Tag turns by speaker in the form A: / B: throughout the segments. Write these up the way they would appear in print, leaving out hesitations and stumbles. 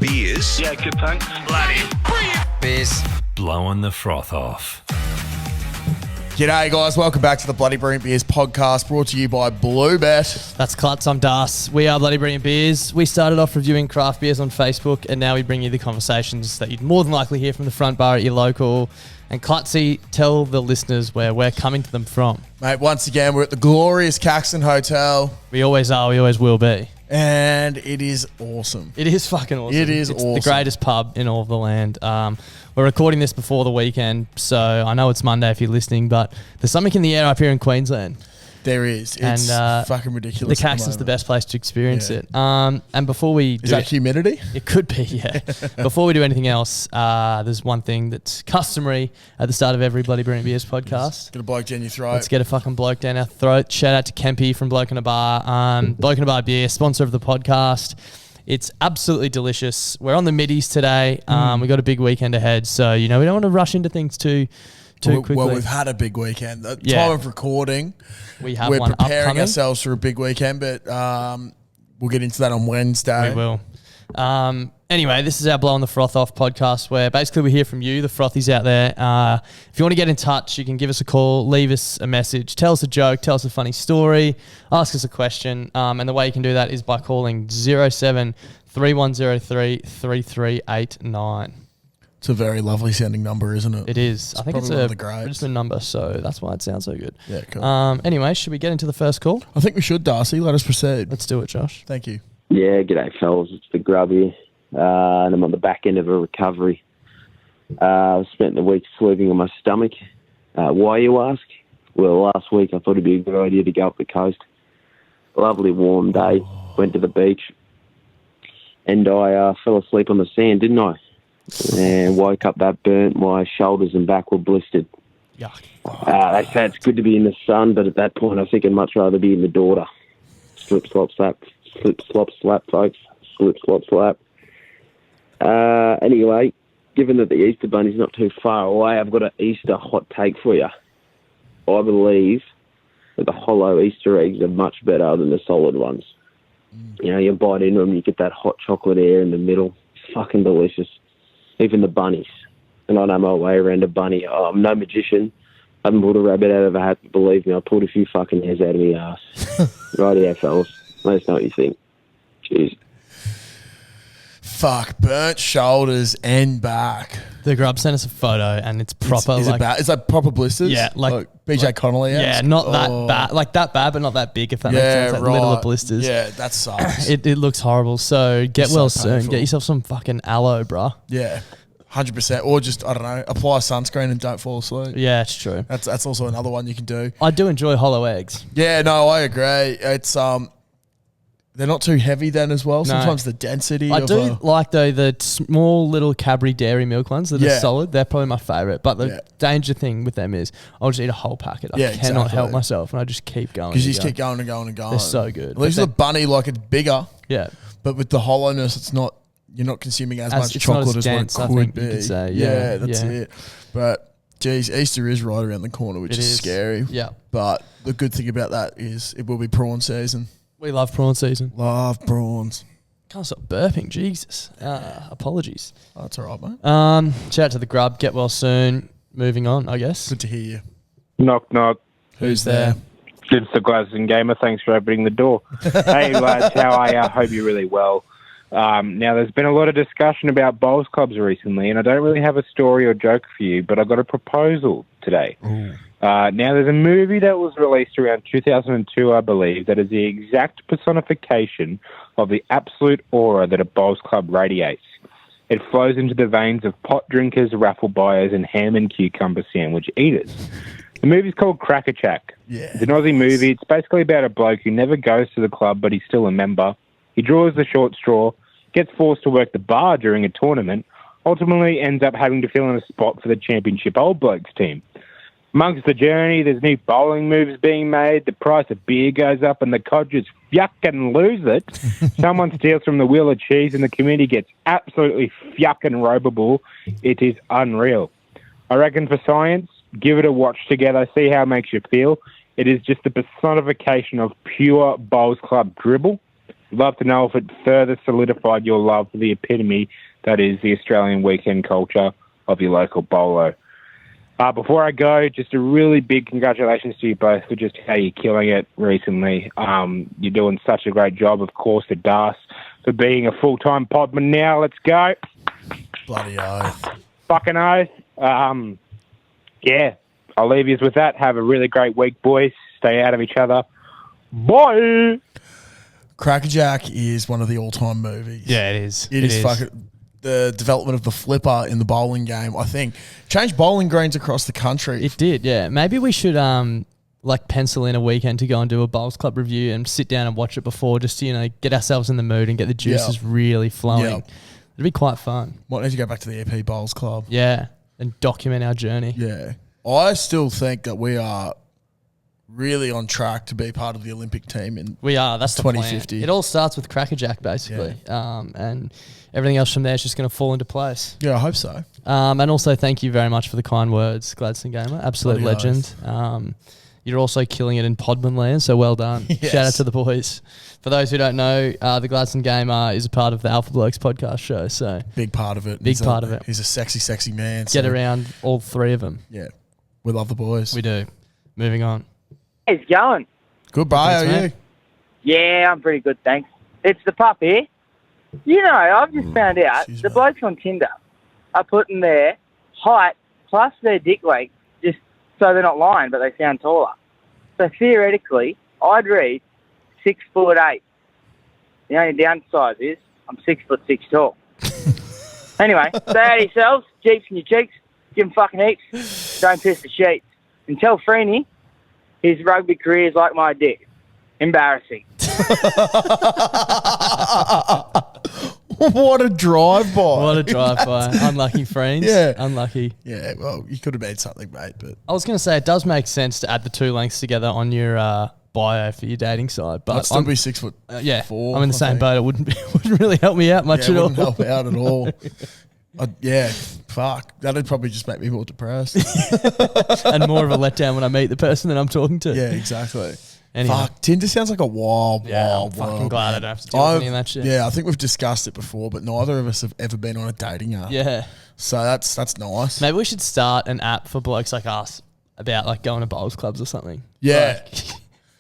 A: beers.
B: Yeah, good, thanks.
A: Bloody
C: Beers.
A: blowing the froth off.
D: G'day guys, welcome back to the Bloody Brilliant Beers podcast, brought to you by Bluebet.
C: That's Klutz, I'm Das. We are Bloody Brilliant Beers. We started off reviewing craft beers on Facebook, and now we bring you the conversations that you'd more than likely hear from the front bar at your local. And Klutzy, tell the listeners where we're coming to them from.
D: Mate, once again, we're at the glorious Caxton Hotel,
C: We always are, we always will be.
D: and it is awesome.
C: It is fucking awesome.
D: It is
C: it's
D: awesome.
C: the greatest pub in all of the land. We're recording this before the weekend, so I know it's Monday if you're listening, but there's something in the air up here in Queensland.
D: There is. It's fucking ridiculous.
C: The Caxton's the best place to experience
D: Yeah.
C: it. And before we
D: Is that humidity?
C: It could be, yeah. Before we do anything else, there's one thing that's customary at the start of every Bloody Brilliant Beers podcast.
D: Get a bloke down your throat.
C: Let's get a fucking bloke down our throat. Shout out to Kempy from Bloke in a Bar. Bloke in a Bar Beer, sponsor of the podcast. It's absolutely delicious. We're on the middies today. We've got a big weekend ahead, so we don't want to rush into things too quickly.
D: Well, we've had a big weekend. The
C: Yeah.
D: time of recording,
C: We have
D: we're
C: one
D: preparing
C: upcoming.
D: ourselves for a big weekend, but we'll get into that on Wednesday.
C: We will. Anyway, this is our Blowing the Froth Off podcast, where basically we hear from you, the frothies out there. If you want to get in touch, you can give us a call, leave us a message, tell us a joke, tell us a funny story, ask us a question. And the way you can do that is by calling 07 3103 3389.
D: It's a very lovely sounding number, isn't it?
C: It is. I think it's
D: probably one
C: a
D: of the greats.
C: registered number, so that's why it sounds so good.
D: Yeah, cool.
C: Anyway, should we get into the first call?
D: I think we should, Darcy. Let us proceed.
C: Let's do it, Josh.
D: Thank you.
E: Yeah, g'day, fellas. It's the Grubby, and I'm on the back end of a recovery. I've spent the week sleeping on my stomach. Why, you ask? Well, last week I thought it'd be a good idea to go up the coast. Lovely warm day. Went to the beach, and I fell asleep on the sand, didn't I? And woke up that burnt. My shoulders and back were blistered.
C: Yuck.
E: They say it's good to be in the sun, but at that point I think I'd much rather be in the daughter. Slip, slop, slap. Slip, slop, slap, folks. Slip, slop, slap. Anyway, given that the Easter Bunny's not too far away, I've got an Easter hot take for you. I believe that the hollow Easter eggs are much better than the solid ones. You bite into them, you get that hot chocolate air in the middle. It's fucking delicious. Even the bunnies. And I know my way around a bunny. I'm no magician. I haven't pulled a rabbit out of a hat, but believe me, I pulled a few fucking hairs out of my ass. Rightio, fellas. Let us know what you think. Cheers.
D: Fuck, burnt shoulders and back.
C: The Grub sent us a photo, and it's proper.
D: Is it bad? Is that proper blisters?
C: Yeah, like
D: BJ Connolly.
C: Yeah, not that bad. Like that bad, but not that big, if that makes sense. Like
D: right.
C: little blisters.
D: Yeah, that sucks.
C: It looks horrible. So get
D: It's
C: well
D: so
C: soon.
D: painful.
C: Get yourself some fucking aloe, bruh.
D: Yeah, 100%. Or just, I don't know, apply sunscreen and don't fall asleep.
C: Yeah, it's true.
D: That's also another one you can do.
C: I do enjoy hollow eggs.
D: Yeah, no, I agree. It's they're not too heavy then as well.
C: No.
D: Sometimes the density.
C: I
D: of
C: do like, though, the small little Cadbury dairy milk ones that are
D: Yeah.
C: solid. They're probably my favourite. But the
D: Yeah.
C: danger thing with them is I'll just eat a whole packet. I
D: Yeah,
C: cannot
D: exactly.
C: help myself, and I just keep going.
D: because you just keep going and going and going.
C: They're so good.
D: At least
C: But
D: with the bunny, like it's bigger,
C: Yeah.
D: but with the hollowness, it's not. You're not consuming as much
C: it's not
D: chocolate
C: as
D: as
C: dense, I
D: what it
C: think
D: could
C: you
D: be.
C: could say.
D: Yeah, that's
C: Yeah.
D: it. But geez, Easter is right around the corner, which
C: It
D: is
C: is.
D: scary.
C: Yeah.
D: But the good thing about that is it will be prawn season.
C: We love prawn season.
D: Love prawns.
C: Can't stop burping. Jesus. Apologies.
D: Oh, that's all right, mate.
C: Shout out to the Grub. Get well soon. Moving on, I guess.
D: Good to hear you.
B: Knock, knock.
D: Who's there?
B: It's the Glasgow Gamer. Thanks for opening the door. Hey, lads, how are you? I hope you're really well. Now, there's been a lot of discussion about bowls clubs recently, and I don't really have a story or joke for you, but I got a proposal today. Now, there's a movie that was released around 2002, I believe, that is the exact personification of the absolute aura that a bowls club radiates. It flows into the veins of pot drinkers, raffle buyers, and ham and cucumber sandwich eaters. The movie's called Cracker Jack.
D: Yeah.
B: It's an Aussie movie. It's basically about a bloke who never goes to the club, but he's still a member. He draws the short straw, gets forced to work the bar during a tournament, ultimately ends up having to fill in a spot for the championship old blokes team. Amongst the journey, there's new bowling moves being made, the price of beer goes up, and the codgers fucking lose it. Someone steals from the wheel of cheese, and the community gets absolutely fucking ropeable. It is unreal. I reckon for science, give it a watch together, see how it makes you feel. It is just the personification of pure bowls club dribble. Love to know if it further solidified your love for the epitome that is the Australian weekend culture of your local Bowlo. Before I go, just a really big congratulations to you both for just how you're killing it recently. You're doing such a great job, of course, to Das for being a full-time podman now. Let's go.
D: Bloody oath.
B: Fucking oath. Yeah, I'll leave you with that. Have a really great week, boys. Stay out of each other. Bye.
D: Crackerjack is one of the all-time movies.
C: Yeah, it is.
D: It is fucking... The development of the flipper in the bowling game, I think, changed bowling greens across the country.
C: It did, yeah. Maybe we should pencil in a weekend to go and do a Bowls Club review and sit down and watch it before, just to get ourselves in the mood and get the juices really flowing. It'd be quite fun.
D: Might need to go back to the EP Bowls Club.
C: Yeah, and document our journey.
D: Yeah, I still think that we are really on track to be part of the Olympic team in
C: we are. That's
D: 2050.
C: The plan. It all starts with Crackerjack, basically, and everything else from there is just going to fall into place.
D: Yeah, I hope so.
C: And also, thank you very much for the kind words, Gladstone Gamer. Absolute
D: Bloody
C: legend. You're also killing it in Podman land, so well done.
D: Yes.
C: Shout out to the boys. For those who don't know, the Gladstone Gamer is a part of the Alpha Blokes podcast show. So
D: Big part of it.
C: Big part of it.
D: He's a sexy, sexy man.
C: Get around all three of them.
D: Yeah, we love the boys.
C: We do. Moving on.
F: How's it going?
D: Good, bro. How
C: Thanks,
D: are you?
C: mate.
F: Yeah, I'm pretty good, thanks. It's the pup here. I've just found out
D: Jeez,
F: the
D: mate.
F: blokes on Tinder are putting their height plus their dick length just so they're not lying, but they sound taller. So theoretically, I'd read 6'8". The only downside is I'm 6'6" tall. Anyway, stay out of yourselves, jeeps in your cheeks, give them fucking heaps, don't piss the sheets. And tell Freeney his rugby career is like my dick. Embarrassing.
D: What a drive-by.
C: What a drive-by. Unlucky friends.
D: Yeah.
C: Unlucky.
D: Yeah, well, you could have made something, mate, but...
C: I was going to say, it does make sense to add the two lengths together on your bio for your dating site. But
D: I'd still be 6 foot
C: yeah,
D: 4.
C: I'm in the same boat. It wouldn't really help me out much
D: Yeah, it
C: at all.
D: wouldn't help out at all. Fuck. That'd probably just make me more depressed.
C: And more of a letdown when I meet the person that I'm talking to.
D: Yeah, exactly.
C: Anyway.
D: Fuck, Tinder sounds like a wild,
C: Yeah, I'm
D: wild
C: fucking
D: world.
C: glad I don't have to deal with any of that shit.
D: Yeah, I think we've discussed it before, but neither of us have ever been on a dating app.
C: Yeah.
D: So that's nice.
C: Maybe we should start an app for blokes like us about going to bowls clubs or something.
D: Yeah.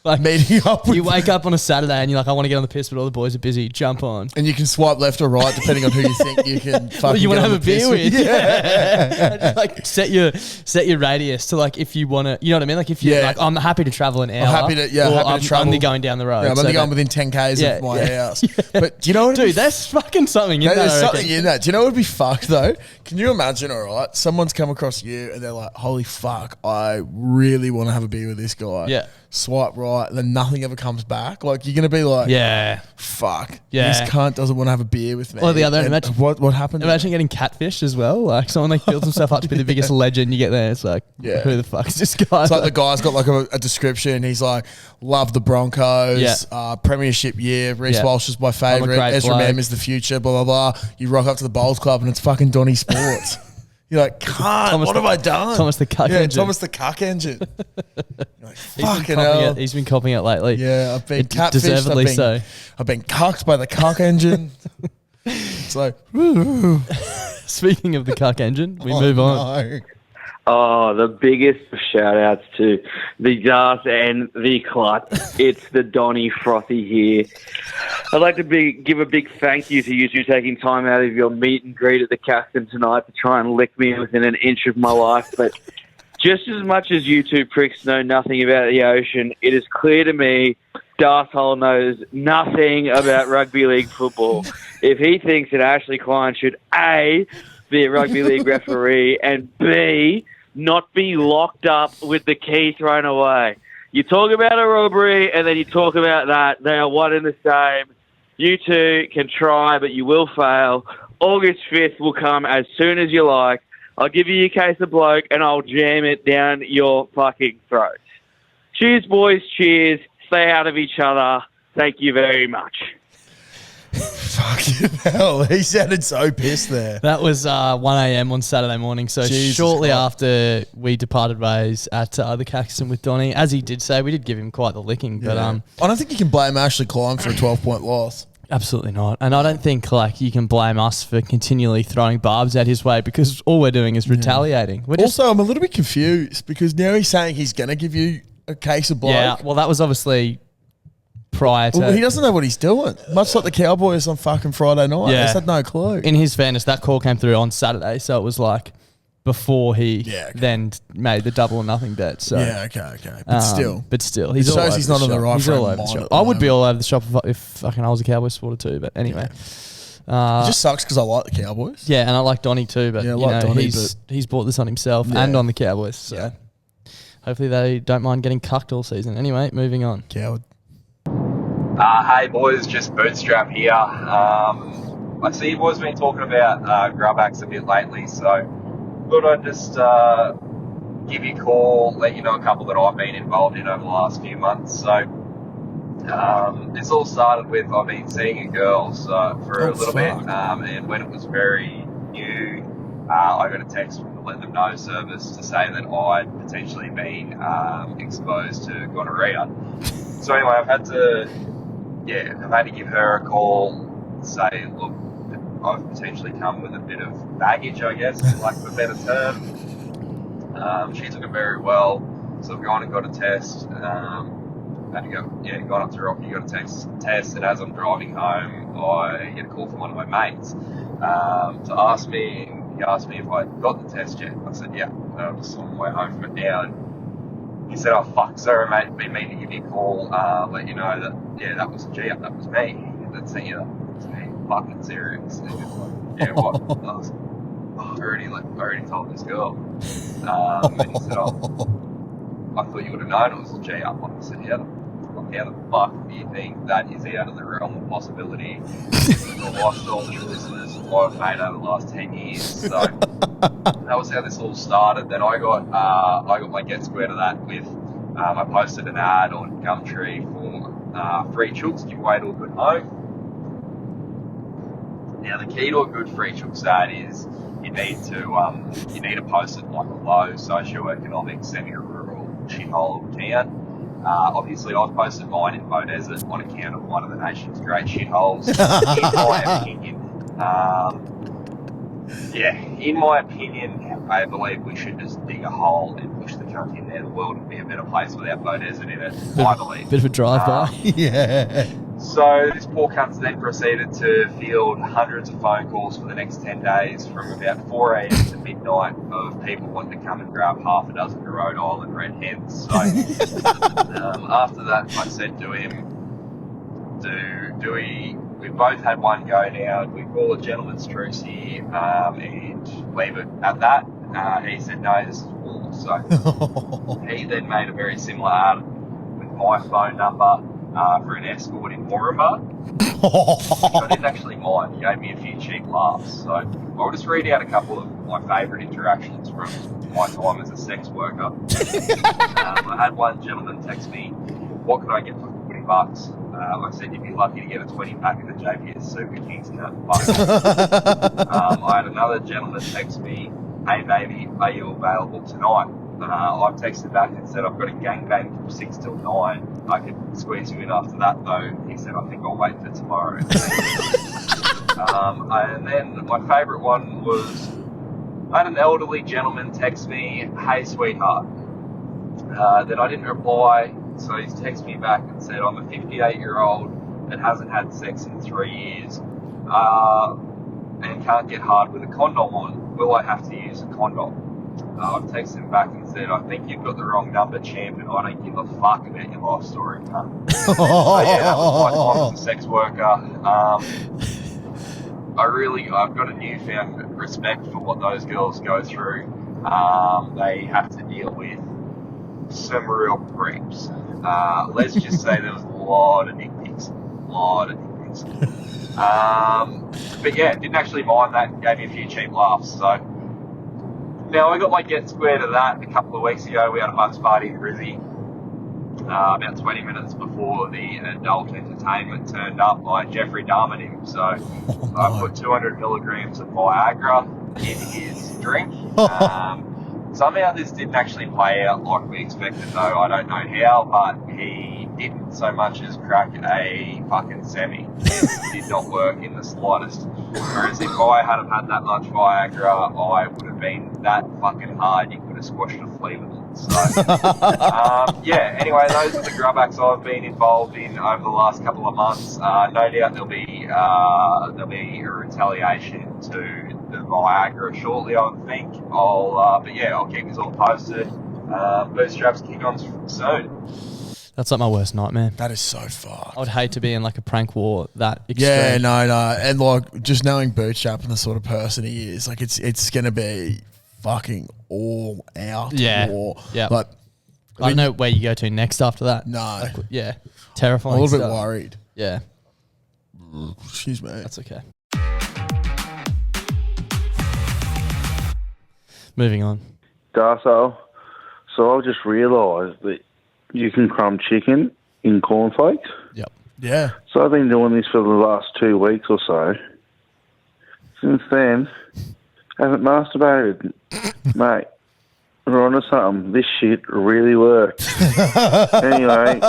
C: Like
D: Meeting up with
C: you wake up on a Saturday and you're like, I want to get on the piss, but all the boys are busy. Jump on.
D: and you can swipe left or right depending on who you think you can fucking
C: Well, you want
D: get
C: to
D: on
C: have a
D: the
C: beer
D: piss
C: with.
D: Yeah.
C: Like set your radius to like if you want to, you know what I mean? Like if you're like, I'm happy to travel an hour.
D: happy to- yeah,
C: or
D: happy to
C: I'm
D: travel.
C: only going down the road.
D: Yeah, I'm
C: so
D: only going
C: that-
D: within 10 Ks
C: Yeah,
D: of my
C: yeah.
D: house. But do you know what
C: Dude, there's fucking something in that.
D: there's
C: I reckon.
D: something in that. Do you know what would be fucked though? Can you imagine, all right, someone's come across you and they're like, holy fuck, I really want to have a beer with this guy.
C: Yeah.
D: Swipe right, and then nothing ever comes back. Like, you're going to be like,
C: Yeah.
D: fuck,
C: Yeah.
D: this cunt doesn't want to have a beer with me.
C: Or the other,
D: And
C: imagine-
D: what happened?
C: Imagine getting catfish as well. Like someone like builds himself up to be the biggest legend. You get there, it's like,
D: Yeah.
C: who the fuck is this guy?
D: It's like the guy's got like a description. He's like, love the Broncos,
C: Yeah.
D: Premiership year, Reece
C: Yeah.
D: Walsh is my favourite,
C: great
D: Ezra
C: bloke.
D: Mam is the future, blah, blah, blah. You rock up to the Bowls Club and it's fucking Donnie Sports. You're like, cunt,
C: Thomas
D: what
C: the-
D: have I done?
C: Thomas the cuck
D: Yeah,
C: engine.
D: Thomas the cuck engine. You're like,
C: He's been
D: fucking
C: copying
D: hell.
C: it. He's been copying it lately.
D: Yeah, I've been
C: It-
D: catfished.
C: deservedly so.
D: I've been cucked by the cuck engine. It's like,
C: Speaking of the cuck engine, we move on.
D: no.
G: Oh, the biggest shout outs to the Das and the Clutch. It's the Donnie Frothy here. I'd like to give a big thank you to you two taking time out of your meet and greet at the Caston tonight to try and lick me within an inch of my life. But just as much as you two pricks know nothing about the ocean, it is clear to me Das Hole knows nothing about rugby league football. If he thinks that Ashley Klein should A, be a rugby league referee, and B, not be locked up with the key thrown away. You talk about a robbery and then you talk about that. They are one and the same. You two can try, but you will fail. August 5th will come as soon as you like. I'll give you a case of bloke and I'll jam it down your fucking throats. Cheers, boys. Cheers. Stay out of each other. Thank you very much.
D: Fucking hell. He sounded so pissed there.
C: That was 1 a.m. on Saturday morning. So
D: Jesus
C: shortly
D: Christ.
C: after we departed ways at the Caxton with Donnie, as he did say, we did give him quite the licking. But
D: I don't think you can blame Ashley Klein for a 12-point loss.
C: absolutely not. And I don't think like you can blame us for continually throwing barbs at his way because all we're doing is retaliating. We're just,
D: Also, I'm a little bit confused because now he's saying he's going to give you a case of bloke.
C: yeah. Well, that was obviously prior to.
D: Well, he doesn't know what he's doing. Much like the Cowboys on fucking Friday night.
C: Yeah.
D: They just had no clue.
C: In his fairness, that call came through on Saturday, so it was like before he then made the double or nothing bet. So
D: yeah, okay. But still.
C: he's
D: It
C: all
D: shows
C: over
D: he's
C: the
D: not on the
C: shop.
D: right
C: He's
D: frame
C: all
D: of
C: over the
D: mind
C: shop.
D: at the
C: I would be
D: moment.
C: all over the shop if fucking I was a Cowboys supporter too. But anyway,
D: It just sucks because I like the Cowboys.
C: yeah, and I like Donnie too. But
D: Yeah, I
C: you
D: like
C: know,
D: Donnie,
C: he's brought this on himself
D: Yeah.
C: and on the Cowboys. So hopefully they don't mind getting cucked all season. Anyway, moving on.
D: Coward.
H: Hey boys, just Bootstrap here. I see you boys been talking about Grubacks a bit lately, so thought I'd just give you a call, let you know a couple that I've been involved in over the last few months. So this all started with I've been seeing a girl for a little bit, and when it was very new, I got a text from the Let Them Know service to say that I'd potentially been exposed to gonorrhea. So anyway, I've had to give her a call, say, look, I've potentially come with a bit of baggage, I guess, for lack of a better term. She took it very well, so I've gone and got a test. Had to gone up to Rocky, got a test, and as I'm driving home, I get a call from one of my mates to ask me. He asked me if I got the test yet. I said, yeah, I'm just on my way home from it now. And he said, oh, fuck, sorry, mate, been meaning to give you a call, let you know that, yeah, that was G-Up, that was me. That sent you that. Fucking serious. And he was like, yeah, what? And I was like, oh, I already told this girl. And he said, oh, I thought you would have known it was a G-Up. I said, yeah, how the fuck do you think that is out of the realm of possibility with the lifestyle choices I've made over the last 10 years? So that was how this all started. Then I got my get square to that with I posted an ad on Gumtree for free chooks giveaway to a good home. Now the key to a good free chooks ad is you need to post it like a low socioeconomic semi-rural shithole town. Obviously, I've posted mine in Beaudesert on account of one of the nation's great shitholes, in my opinion. In my opinion, I believe we should just dig a hole and push the cunt in there. The world would be a better place without Beaudesert in it, I believe.
C: Bit of a drive-by.
D: Yeah.
H: So this poor cunt's then proceeded to field hundreds of phone calls for the next 10 days from about 4 a.m. to midnight of people wanting to come and grab half a dozen Rhode Island red hens. So after that, I said to him, we both had one go now. We call it gentleman's truce here and leave it at that. He said, no, this is war. So he then made a very similar ad with my phone number for an escort in Moranbah, which I didn't actually mind. He gave me a few cheap laughs. So I'll just read out a couple of my favourite interactions from my time as a sex worker. I had one gentleman text me, what could I get for $40? I said you'd be lucky to get a 20-pack of the JPS Super Kings Nut. I had another gentleman text me, hey baby, are you available tonight? I've texted back and said I've got a gangbang from 6 till 9. I could squeeze you in after that though. He said I think I'll wait for tomorrow. And then my favourite one was I had an elderly gentleman text me, hey sweetheart. Then I didn't reply, so he's texted me back and said I'm a 58-year-old that hasn't had sex in 3 years and can't get hard with a condom on. Will I have to use a condom? I've texted him back and said, I think you've got the wrong number, champ, and I don't give a fuck about your life story, cunt. So yeah, that was my time as a sex worker. I've got a newfound respect for what those girls go through. They have to deal with some real creeps. Let's just say there was a lot of dick pics. But yeah, didn't actually mind that. Gave me a few cheap laughs. So now I got my get square to that a couple of weeks ago. We had a bucks party in Grizzy. about 20 minutes before the adult entertainment turned up, I Jeffrey Dahmed him. So I put 200 milligrams of Viagra in his drink. Somehow this didn't actually play out like we expected, though. I don't know how, but he didn't so much as crack a fucking semi. It did not work in the slightest. Whereas if I had have had that much Viagra, I would have been that fucking hard you could have squashed a flea with it. So, yeah, anyway, those are the grubacks I've been involved in over the last couple of months. No doubt there'll be a retaliation to the Viagra shortly, I would think. But yeah, I'll keep this all posted. Bootstraps kick on soon.
C: That's like my worst nightmare.
D: That is so fucked.
C: I would hate to be in like a prank war that extreme.
D: Yeah, no. And like just knowing Bootstrap and the sort of person he is, like it's going to be fucking all out war.
C: Yeah.
D: Like,
C: I don't know where you go to next after that.
D: No.
C: Like, yeah. Terrifying.
D: I'm a little bit
C: stuff.
D: worried.
C: Yeah.
D: Excuse me.
C: That's okay. Moving on.
I: Darso, so I've just realised that you can crumb chicken in cornflakes.
C: Yep.
D: Yeah.
I: So I've been doing this for the last 2 weeks or so. Since then, haven't masturbated. Mate, we're onto something. This shit really works. Anyway,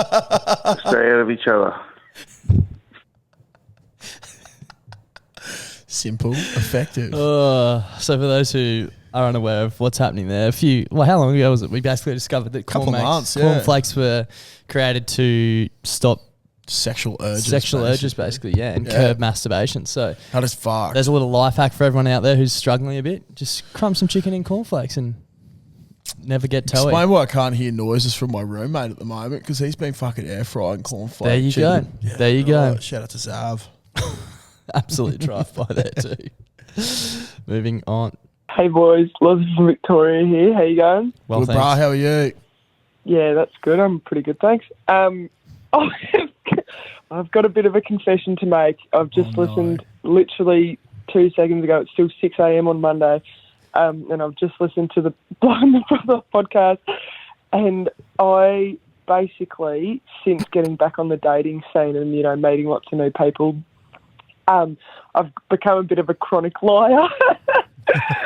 I: stay out of each other.
D: Simple, effective.
C: So for those who are unaware of what's happening there, how long ago was it? We basically discovered that cornflakes were created to stop
D: sexual urges,
C: basically, and curb masturbation. So
D: how does fuck?
C: There's a little life hack for everyone out there who's struggling a bit. Just crumb some chicken in cornflakes and never get toey.
D: Explain why I can't hear noises from my roommate at the moment because he's been fucking air frying cornflakes.
C: There you go. Yeah. There you go.
D: Shout out to Zav.
C: Absolute drive by there too. Moving on.
J: Hey boys, Loz from Victoria here. How you going?
C: Well,
D: good, brah. How are you?
J: Yeah, that's good. I'm pretty good, thanks. I've got a bit of a confession to make. I've just listened literally 2 seconds ago. It's still 6 a.m. on Monday, and I've just listened to the Blowing the Froth Off podcast, and I basically, since getting back on the dating scene and, meeting lots of new people, I've become a bit of a chronic liar.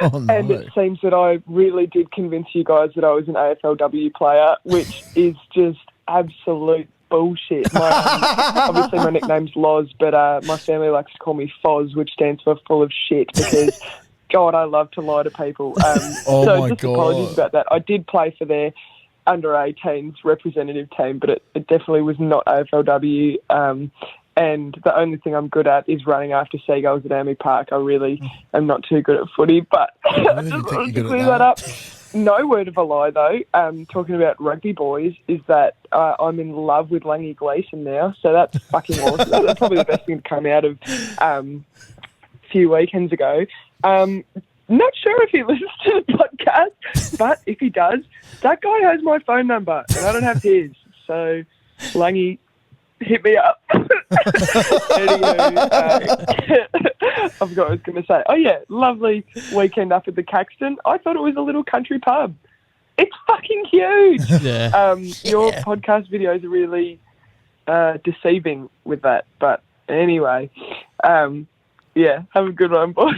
D: Oh, no.
J: And it seems that I really did convince you guys that I was an AFLW player, which is just absolute bullshit. Obviously, my nickname's Loz, but my family likes to call me Foz, which stands for full of shit, because, God, I love to lie to people. Apologies about that. I did play for their under-18s representative team, but it definitely was not AFLW. And the only thing I'm good at is running after seagulls at Amy Park. I really am not too good at footy, but I just wanted to clear that up. No word of a lie, though. Talking about rugby boys, is that I'm in love with Langy Gleeson now, so that's fucking awesome. That's probably the best thing to come out of a few weekends ago. Not sure if he listens to the podcast, but if he does, that guy has my phone number, and I don't have his. So, Langy, hit me up. Anywho, I forgot what I was going to say. Oh, yeah, lovely weekend up at the Caxton. I thought it was a little country pub. It's fucking huge.
C: Yeah.
J: Your podcast videos are really deceiving with that. But anyway, have a good one, boys.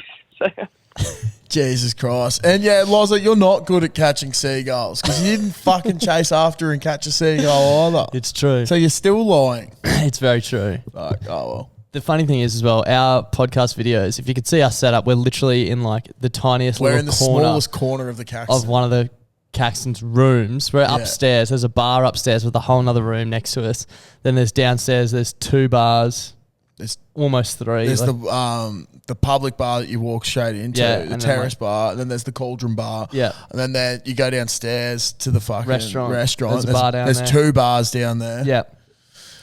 D: Jesus Christ. And yeah, Loza, you're not good at catching seagulls because you didn't fucking chase after and catch a seagull either.
C: It's true.
D: So you're still lying.
C: It's very true.
D: Oh, well.
C: The funny thing is as well, our podcast videos, if you could see our setup, we're literally in like the tiniest
D: We're
C: little
D: in the
C: corner
D: smallest corner of the Caxton.
C: of one of the Caxton's rooms. We're upstairs. There's a bar upstairs with a whole other room next to us. Then there's downstairs, there's 2 bars. There's almost 3.
D: There's the public bar that you walk straight into, the terrace bar, and then there's the cauldron bar.
C: Yeah.
D: And then you go downstairs to the fucking restaurant.
C: There's a bar down there.
D: There's 2 bars down there.
C: Yeah.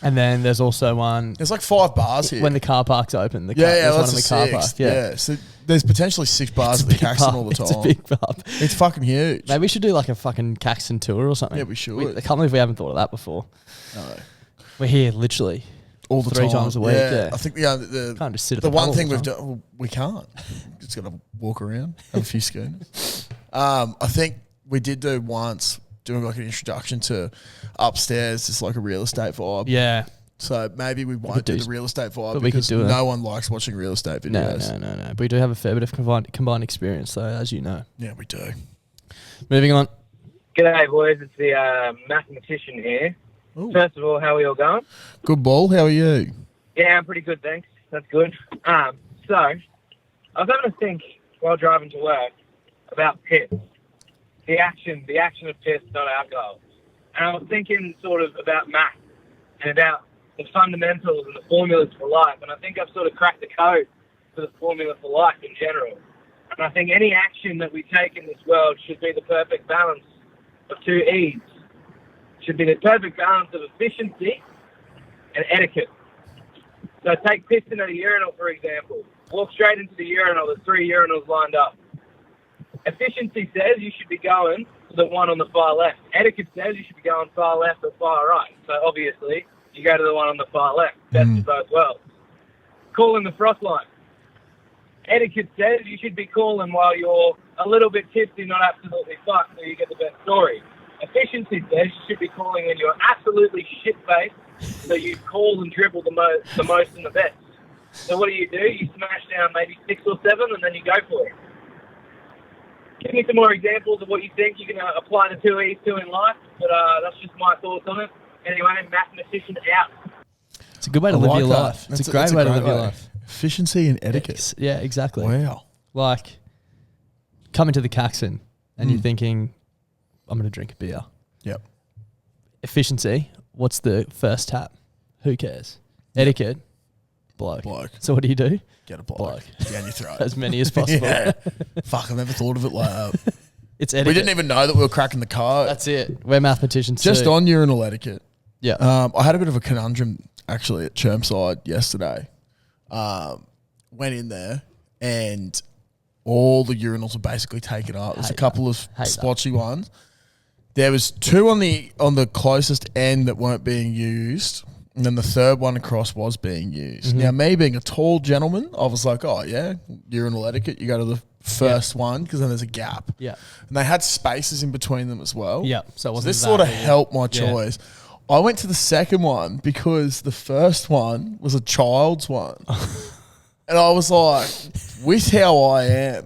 C: And then there's also one.
D: There's like 5 bars here.
C: When the car park's open.
D: There's
C: one in the car park.
D: Yeah. So there's potentially 6 bars at the Caxton all the time.
C: It's a big pub.
D: It's fucking huge.
C: Maybe we should do like a fucking Caxton tour or something.
D: Yeah, we should.
C: I can't believe we haven't thought of that before.
D: No.
C: We're here literally
D: all the
C: 3 times a week. Yeah.
D: I think
C: can't just sit at
D: the one thing
C: we've
D: done, we can't. Just got to walk around, have a few schooners. I think we did do once doing like an introduction to upstairs. It's like a real estate vibe.
C: Yeah.
D: So maybe we won't do the real estate vibe
C: but we could
D: because
C: do it.
D: no one likes watching real estate videos.
C: No. But we do have a fair bit of combined experience, though, as you know.
D: Yeah, we do.
C: Moving on.
F: G'day, boys. It's the mathematician here.
D: Ooh.
F: First of all, how are you all going?
D: Good ball. How are you?
F: Yeah, I'm pretty good, thanks. That's good. So, I was having to think while driving to work about piss. The action of piss, not alcohol. And I was thinking sort of about math and about the fundamentals and the formulas for life. And I think I've sort of cracked the code for the formula for life in general. And I think any action that we take in this world should be the perfect balance of two E's. Should be the perfect balance of efficiency and etiquette. So take pissing at a urinal, for example. Walk straight into the urinal. There's 3 urinals lined up. Efficiency says you should be going to the one on the far left. Etiquette says you should be going far left or far right. So obviously, you go to the one on the far left. Best of both worlds. Calling the Frothline. Etiquette says you should be calling while you're a little bit tipsy, not absolutely fucked, so you get the best story. Efficiency says you should be calling when you're absolutely shit-faced, so you call and dribble the most and the best. So what do? You smash down maybe 6 or 7, and then you go for it. Give me some more examples of what you think you can apply the 2 E's to in life, but that's just my thoughts on it. Anyway, mathematician out.
C: It's a good way to live your life. It's a great way to live your life.
D: Efficiency and etiquette.
C: Yeah, exactly.
D: Wow.
C: Like, coming to the Caxton and you're thinking, I'm going to drink a beer.
D: Yep.
C: Efficiency, what's the first tap? Who cares? Etiquette, bloke. So what do?
D: Get a bloke. Down your throat.
C: As many as possible.
D: Yeah. Fuck, I never thought of it like that.
C: It's etiquette.
D: We didn't even know that we were cracking the code.
C: That's it. We're mathematicians
D: Just
C: too.
D: on urinal etiquette.
C: Yeah.
D: I had a bit of a conundrum actually at Chermside yesterday. Went in there and all the urinals were basically taken up. There's a couple of splotchy ones. There was 2 on the closest end that weren't being used, and then the third one across was being used. Now, me being a tall gentleman, I was like, oh yeah, urinal etiquette. You go to the first one because then there's a gap.
C: Yeah.
D: And they had spaces in between them as well.
C: Yeah. So it wasn't
D: this
C: that
D: sort of
C: big.
D: helped my choice. I went to the second one because the first one was a child's one. And I was like, with how I am,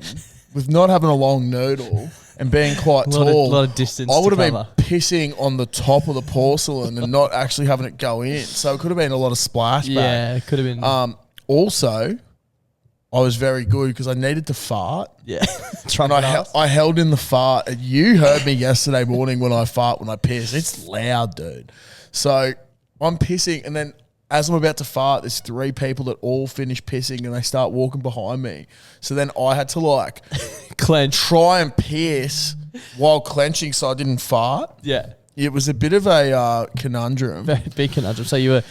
D: with not having a long noodle and being quite tall,
C: lot of distance
D: I would
C: to
D: have been
C: cover.
D: pissing on the top of the porcelain and not actually having it go in. So it could have been a lot of splashback.
C: Yeah, it could have been.
D: Also, I was very good because I needed to fart.
C: Yeah.
D: And I held in the fart. And you heard me yesterday morning when I fart, when I piss. It's loud, dude. So I'm pissing, and then as I'm about to fart, there's 3 people that all finish pissing, and they start walking behind me. So then I had to like
C: clench,
D: try and piss while clenching, so I didn't fart.
C: Yeah.
D: It was a bit of a conundrum.
C: Very big conundrum. So you were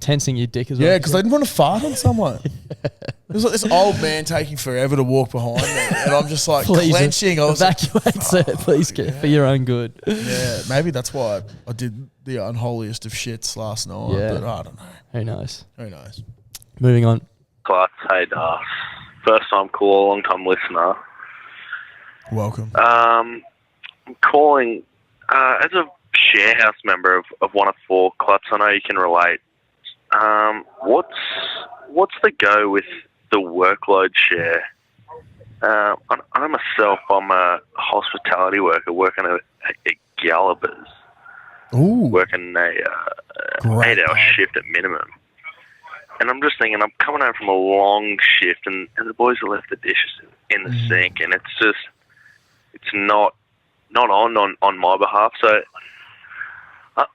C: tensing your dick as well.
D: Yeah, because I didn't want to fart on someone. It was like this old man taking forever to walk behind me, and I'm just like
C: Please
D: clenching. I was
C: evacuate, sir. Please, for your own good.
D: Yeah, maybe that's why I did the unholiest of shits last night.
C: Yeah.
D: But I don't know.
C: Who knows?
D: Who knows?
C: Moving on.
K: Class, hey, first time caller, long time listener.
D: Welcome.
K: I'm calling as a sharehouse member of one of 4 clubs. I know you can relate. What's the go with the workload share? I myself, I'm a hospitality worker working at Gallagher's.
D: Ooh.
K: Working a 8-hour shift at minimum. And I'm just thinking, I'm coming home from a long shift, and the boys have left the dishes in the sink, and it's not on my behalf. So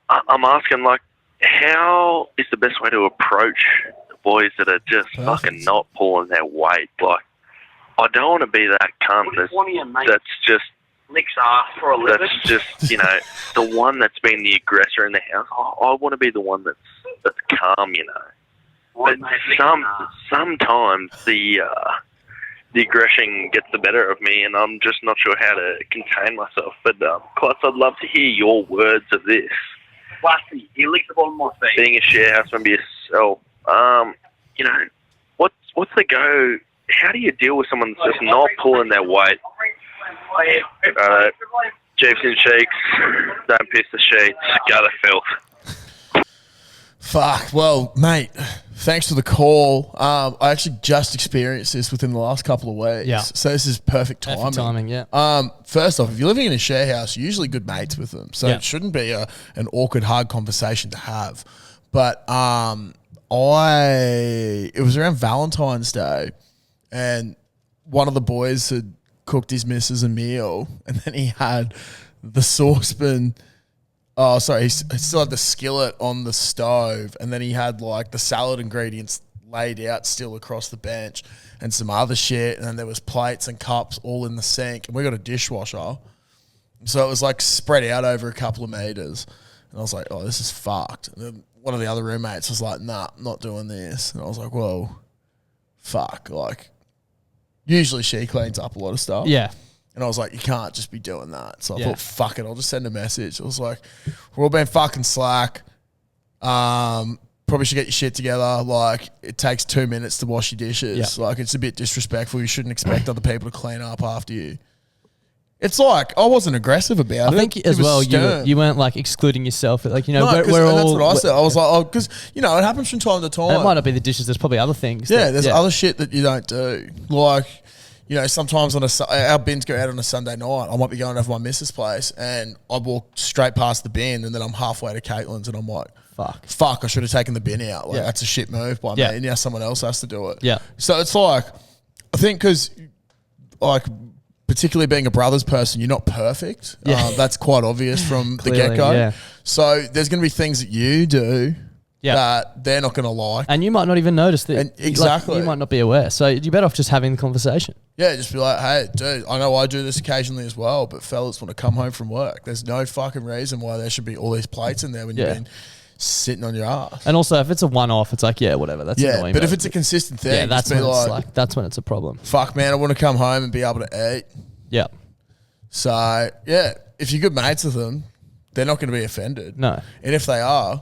K: I'm asking, like, how is the best way to approach the boys that are just fucking not pulling their weight? Like, I don't want to be that cunt that's just licks ass for a living. That's just, you know, the one that's been the aggressor in the house. I want to be the one that's calm, you know. But sometimes the aggression gets the better of me, and I'm just not sure how to contain myself. But Clutch, I'd love to hear your words of this.
L: Plasty, he licks the bottom of my feet.
K: Being a share house member yourself, you know, what's the go? How do you deal with someone that's just not pulling their weight? Jeeps and shakes. Don't piss the sheets. Gather filth.
D: Fuck. Well, mate, thanks for the call. I actually just experienced this within the last couple of weeks.
C: Yeah.
D: So this is perfect timing.
C: Perfect timing, yeah.
D: First off, if you're living in a share house, you're usually good mates with them. So
C: Yeah.
D: it shouldn't be an awkward, hard conversation to have. But it was around Valentine's Day, and one of the boys had cooked his missus a meal, and then he had the saucepan. Oh, sorry. He still had the skillet on the stove, and then he had like the salad ingredients laid out still across the bench, and some other shit. And then there was plates and cups all in the sink, and we got a dishwasher, so it was like spread out over a couple of meters. And I was like, "Oh, this is fucked." And then one of the other roommates was like, "Nah, I'm not doing this." And I was like, "Whoa, fuck!" Like, usually she cleans up a lot of stuff.
C: Yeah.
D: And I was like, you can't just be doing that. So I
C: Yeah.
D: thought, fuck it, I'll just send a message. I was like, we're all being fucking slack. Probably should get your shit together. Like, it takes 2 minutes to wash your dishes.
C: Yeah.
D: Like, it's a bit disrespectful. You shouldn't expect other people to clean up after you. It's like, I wasn't aggressive about it.
C: I think
D: It
C: as
D: was
C: well,
D: stern.
C: you weren't like excluding yourself. Like, you know,
D: No,
C: we're
D: 'cause-
C: all.
D: and that's what I said. I was like, oh, because, you know, it happens from time to time.
C: It might not be the dishes. There's probably other things.
D: Yeah,
C: that-
D: there's other shit that you don't do. Like, you know, sometimes our bins go out on a Sunday night. I might be going over my missus' place, and I walk straight past the bin, and then I'm halfway to Caitlin's, and I'm like, fuck, I should have taken the bin out. Like,
C: Yeah.
D: that's a shit move by
C: Yeah.
D: me, and now someone else has to do it.
C: Yeah.
D: So it's like, I think because, like, particularly being a brothers person, you're not perfect.
C: Yeah.
D: That's quite obvious from the
C: Clearly,
D: get-go.
C: yeah.
D: So there's going to be things that you do that they're not going to like.
C: And you might not even notice that.
D: And exactly.
C: Like, you might not be aware. So you're better off just having the conversation.
D: Yeah, just be like, hey, dude, I know I do this occasionally as well, but fellas want to come home from work. There's no fucking reason why there should be all these plates in there when you've been sitting on your ass.
C: And also, if it's a one-off, it's like, yeah, whatever. That's annoying.
D: But if it's a consistent thing,
C: yeah, that's
D: just
C: when
D: be
C: it's
D: like,
C: like that's when it's a problem.
D: fuck, man, I want to come home and be able to eat.
C: Yeah.
D: So, yeah, if you're good mates with them, they're not going to be offended.
C: No.
D: And if they are,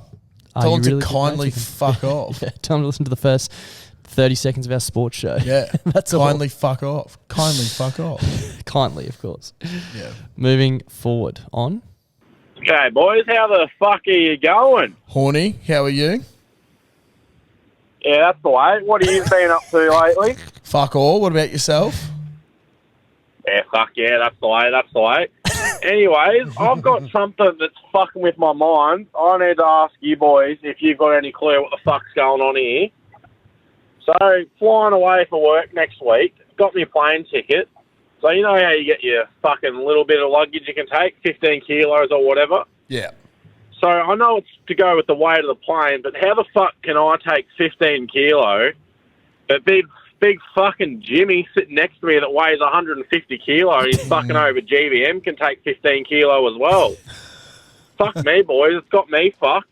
D: tell them to kindly fuck off.
C: Yeah, tell them to listen to the first 30 seconds of our sports show.
D: Yeah.
C: That's all.
D: kindly fuck off. Kindly fuck off.
C: Kindly, of course.
D: Yeah.
C: Moving forward on.
M: Okay, boys, how the fuck are you going?
D: Horny, how are you?
M: Yeah, that's the way. What have you been up to lately?
D: Fuck all. What about yourself?
M: Yeah, fuck yeah, that's the way, that's the way. Anyways, I've got something that's fucking with my mind. I need to ask you boys if you've got any clue what the fuck's going on here. So, flying away for work next week, got me a plane ticket. So, you know how you get your fucking little bit of luggage you can take, 15 kilos or whatever?
D: Yeah.
M: So, I know it's to go with the weight of the plane, but how the fuck can I take 15 kilo, but big fucking Jimmy sitting next to me that weighs 150 kilo and he's fucking over GBM can take 15 kilo as well. Fuck me, boys. It's got me fucked.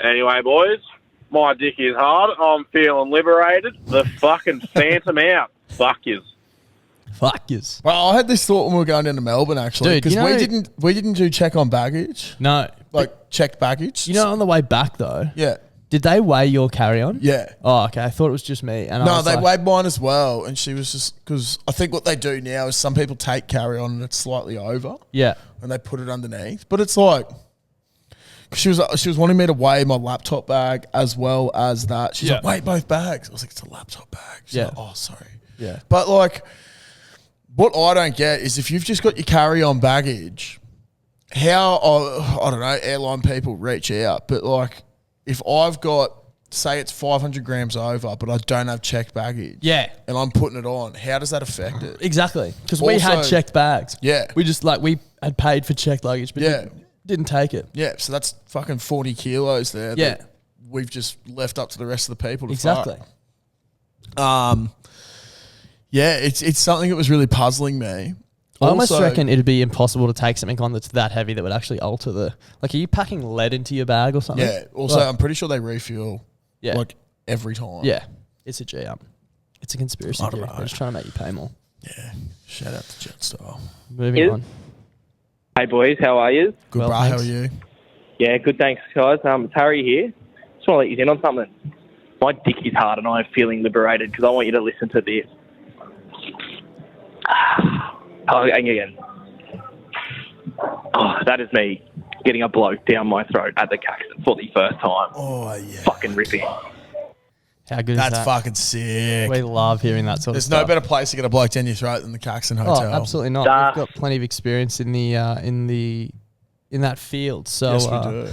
M: Anyway, boys, my dick is hard. I'm feeling liberated. The fucking phantom out. Fuck yous.
C: Fuck yous.
D: Well, I had this thought when we were going into Melbourne, actually,
C: Dude,
D: because
C: you know-
D: we didn't do check on baggage.
C: No.
D: Like, checked baggage.
C: You know, on the way back, though.
D: Yeah.
C: Did they weigh your carry-on?
D: Yeah.
C: Oh, okay. I thought it was just me. And I
D: No,
C: was
D: they
C: like,
D: weighed mine as well, and she was just because I think what they do now is some people take carry on and it's slightly over,
C: Yeah.
D: and they put it underneath. But it's like 'cause she was wanting me to weigh my laptop bag as well as that. She's like, weigh both bags. I was like, it's a laptop bag. She's like, oh, sorry.
C: Yeah.
D: But like, what I don't get is if you've just got your carry on baggage, how I don't know, airline people reach out, but like. If I've got, say it's 500 grams over, but I don't have checked baggage.
C: Yeah.
D: And I'm putting it on, how does that affect it?
C: Exactly. Because we had
D: Also-
C: checked bags.
D: Yeah.
C: We just, we had paid for checked luggage, but didn't take it.
D: Yeah, so that's fucking 40 kilos there.
C: Yeah.
D: That we've just left up to the rest of the people to
C: Exactly.
D: fuck. Yeah, it's something that was really puzzling me.
C: I almost
D: Also-
C: reckon it'd be impossible to take something on that's that heavy that would actually alter the... Like, are you packing lead into your bag or something?
D: Yeah, also
C: Like-
D: I'm pretty sure they refuel
C: Yeah.
D: like every time.
C: Yeah. It's a G-up. It's a conspiracy
D: I don't
C: theory.
D: know.
C: They're just trying to make you pay more.
D: Yeah. Shout out to Jetstar.
C: Moving on.
F: Hey boys, how are you?
D: Good,
C: Well,
D: bro. How are
C: thanks.
D: you?
F: Yeah, good, thanks, guys. It's Harry here. Just want to let you in on something. My dick is hard and I'm feeling liberated because I want you to listen to this. Oh, and again.
N: that is me getting a bloke down my throat at the Caxton for the first time.
D: Oh, yeah.
N: Fucking ripping.
C: How good
D: That's
C: is that?
D: fucking sick.
C: We love hearing that sort
D: There's
C: of stuff.
D: no better place to get a bloke down your throat than the Caxton Hotel.
C: Oh, absolutely not. We've got plenty of experience in that field. So
D: Yes, we do.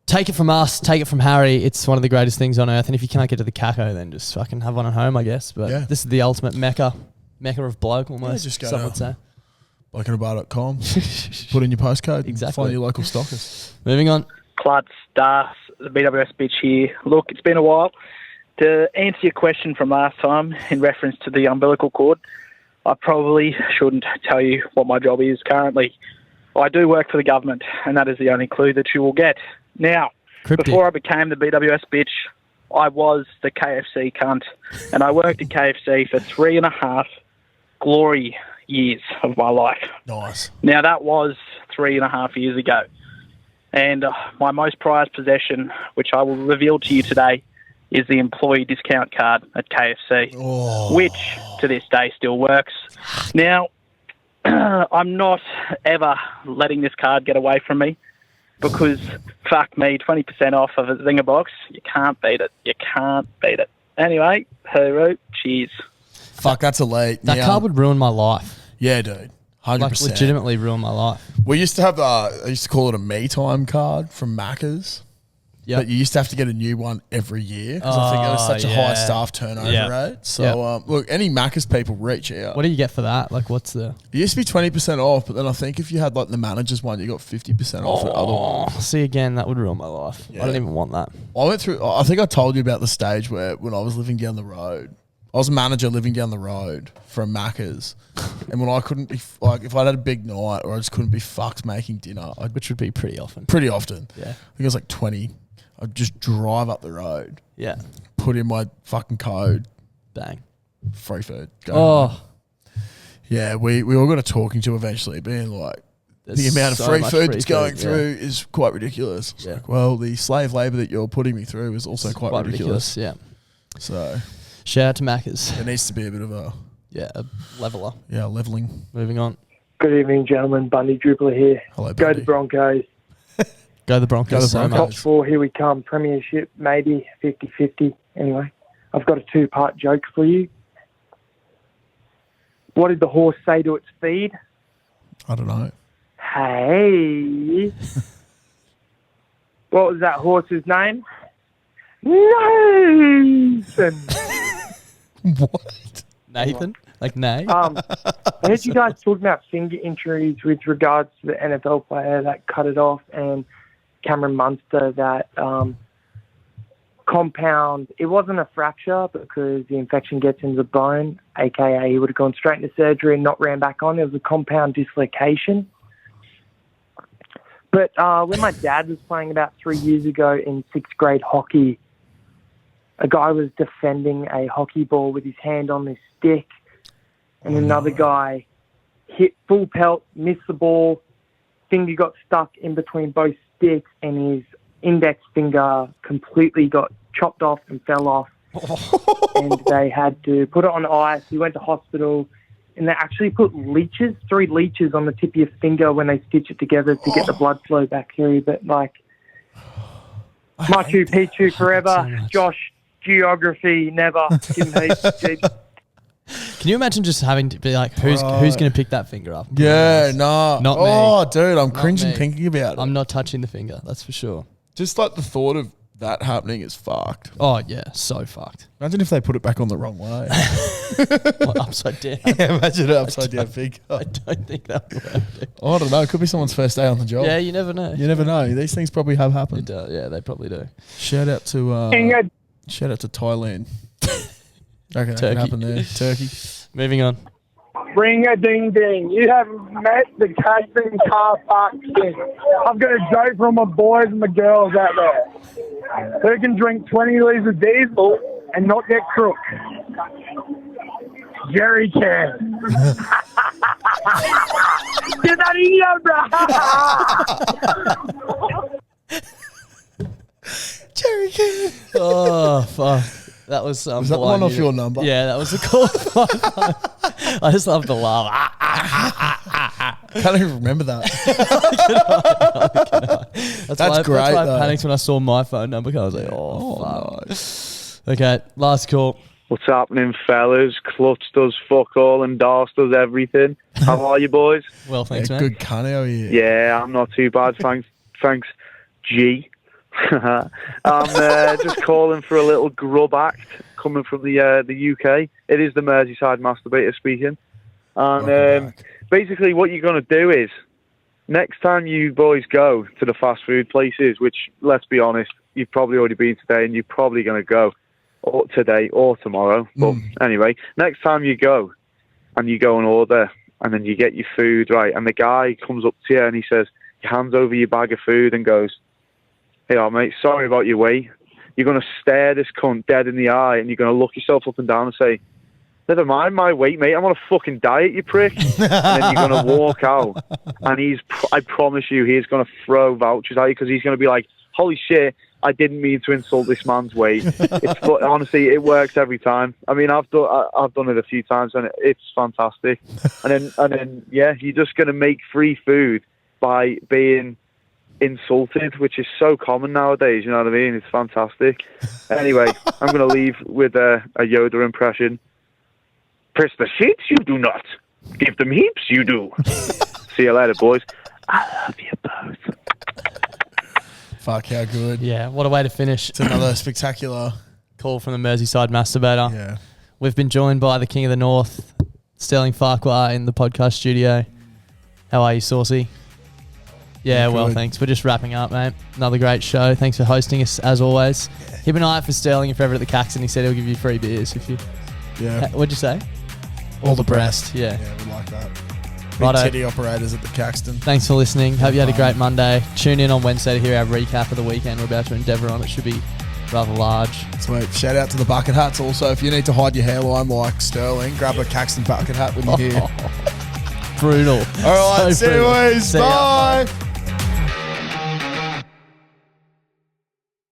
C: Take it from us, take it from Harry. It's one of the greatest things on earth. And if you can't get to the Caco, then just fucking have one at home, I guess. But
D: Yeah.
C: this is the ultimate mecca of bloke, almost.
D: just go
C: some
D: to
C: would say.
D: blokeinabar.com. Put in your postcode.
C: Exactly.
D: Find your local stockist.
C: Moving on.
F: Klutz, Das, the BWS bitch here. Look, it's been a while. To answer your question from last time in reference to the umbilical cord, I probably shouldn't tell you what my job is currently. I do work for the government, and that is the only clue that you will get. Now, before I became the BWS bitch, I was the KFC cunt, and I worked at KFC for 3.5 glory years of my life.
D: Nice.
F: Now, that was 3.5 years ago. And my most prized possession, which I will reveal to you today, is the employee discount card at KFC, which to this day still works. Now, I'm not ever letting this card get away from me because, fuck me, 20% off of a Zinger box, you can't beat it. You can't beat it. Anyway, hooroo, cheers.
D: Fuck, that's elite.
C: That card would ruin my life.
D: Yeah, dude. 100%.
C: Like, legitimately ruin my life.
D: We used to have I used to call it a me time card from Macca's.
C: Yep.
D: But you used to have to get a new one every year because I think there was such a high staff turnover rate. So, look, any Macca's people reach out.
C: What do you get for that? Like, what's the...
D: It used to be 20% off, but then I think if you had like the manager's one, you got 50% off the other one.
C: See, again, that would ruin my life. I don't even want that.
D: I went through, I think I told you about the stage where when I was living down the road, I was a manager living down the road from Macca's. And when I couldn't be, like, if I had a big night or I just couldn't be fucked making dinner,
C: which would be pretty often.
D: Pretty often.
C: Yeah.
D: I think it was like 20. I'd just drive up the road.
C: Yeah.
D: Put in my fucking code.
C: Bang.
D: Free food. Go
C: Oh.
D: home. Yeah, we all got a talking to eventually, being like, the
C: There's
D: amount of
C: so
D: free
C: much
D: food
C: free
D: that's going
C: food,
D: through is quite ridiculous. It's like, well, the slave labour that you're putting me through is also quite ridiculous.
C: Yeah.
D: So,
C: shout out to Macca's.
D: There needs to be a bit of a
C: leveler.
D: Yeah, levelling.
C: Moving on.
O: Good evening, gentlemen. Bundy Dribbler here.
D: Hello,
O: Go
D: Bundy.
O: the Broncos.
C: Go the Broncos.
O: Top 4, here we come. Premiership, maybe 50-50. Anyway, I've got a 2-part joke for you. What did the horse say to its feed?
D: I don't know.
O: Hey. What was that horse's name? Nathan.
D: What?
C: Nathan? Like Nay?
O: I heard you guys talking about finger injuries with regards to the NFL player that cut it off and Cameron Munster that compound. It wasn't a fracture because the infection gets into the bone, aka he would have gone straight into surgery and not ran back on. It was a compound dislocation. But when my dad was playing about 3 years ago in 6th grade hockey, a guy was defending a hockey ball with his hand on his stick, and another guy hit full pelt, missed the ball, finger got stuck in between both sticks, and his index finger completely got chopped off and fell off. And they had to put it on ice. He went to hospital, and they actually put 3 leeches on the tip of your finger when they stitch it together to get the blood flow back through. But, like, Machu Picchu forever. Josh, geography, never. Give me heaps, Jeep.
C: Can you imagine just having to be like, who's going to pick that finger up?
D: Yeah, no.
C: Not me.
D: Oh, dude, I'm
C: Not
D: cringing
C: me.
D: thinking about it.
C: I'm not touching the finger, that's for sure.
D: Just like the thought of that happening is fucked.
C: Oh, yeah, so fucked.
D: Imagine if they put it back on the wrong way.
C: What, upside down?
D: Yeah, imagine an upside down finger.
C: I don't think that would work.
D: I don't know. It could be someone's first day on the job.
C: Yeah, you never know.
D: You never know. These things probably have happened.
C: Yeah, they probably do.
D: Shout out to Thailand. Okay, that can happen there. Turkey.
C: Moving on.
P: Ring a ding ding. You have met the Caxton car park king. I've got a joke from my boys and my girls out there. Who can drink 20 litres of diesel and not get crook? Jerry can. Get that in here, bro.
D: Jerry can.
C: Oh, fuck. That was
D: Was that one off your number?
C: Yeah, that was a cool one. I just love the laugh.
D: Can't even remember that.
C: That's
D: great,
C: That's why I
D: though.
C: panicked when I saw my phone number. 'Cause I was like, fuck. Okay, last call.
I: What's happening, fellas? Clutch does fuck all and Darce does everything. How are you, boys?
C: Well, thanks, man.
D: Good cunt, how are you?
I: Yeah, I'm not too bad. Thanks, G. I'm just calling for a little grub act coming from the UK. It is the Merseyside masturbator speaking. And basically what you're going to do is, next time you boys go to the fast food places, which, let's be honest, you've probably already been today and you're probably going to go or today or tomorrow. But anyway, next time you go and order and then you get your food, right, and the guy comes up to you and he says, he hands over your bag of food and goes, "Hey, mate, sorry about your wait." You're going to stare this cunt dead in the eye and you're going to look yourself up and down and say, "Never mind my weight, mate. I'm on a fucking diet, you prick." And then you're going to walk out and I promise you, he's going to throw vouchers at you because he's going to be like, "Holy shit, I didn't mean to insult this man's weight." Honestly, it works every time. I mean, I've done it a few times and it's fantastic. And then, yeah, you're just going to make free food by being insulted, which is so common nowadays. You know what I mean? It's fantastic. Anyway, I'm going to leave with a Yoda impression. "Press the seats, you do not. Give them heaps, you do." See you later, boys. I love you both.
D: Fuck, how good.
C: Yeah, what a way to finish.
D: It's another spectacular
C: call from the Merseyside masturbator.
D: Yeah.
C: We've been joined by the King of the North, Sterling Farquhar, in the podcast studio. How are you, Saucy? Yeah, well,
D: good.
C: thanks. We're just wrapping up, mate. Another great show. Thanks for hosting us, as always. Keep an eye out for Sterling if ever at the Caxton. He said he'll give you free beers if you...
D: Yeah.
C: What'd you say?
D: All the breast.
C: Yeah.
D: Yeah, we like that. Big
C: Righto.
D: titty operators at the Caxton.
C: Thanks for listening. Hope you had a great Monday. Tune in on Wednesday to hear our recap of the weekend we're about to endeavour on. It should be rather large.
D: Sweet. Shout out to the bucket hats also. If you need to hide your hairline like Sterling, grab a Caxton bucket hat when you're here.
C: Brutal.
D: All right,
C: So
D: see you
C: brutal.
D: boys.
C: See ya.
D: Bye.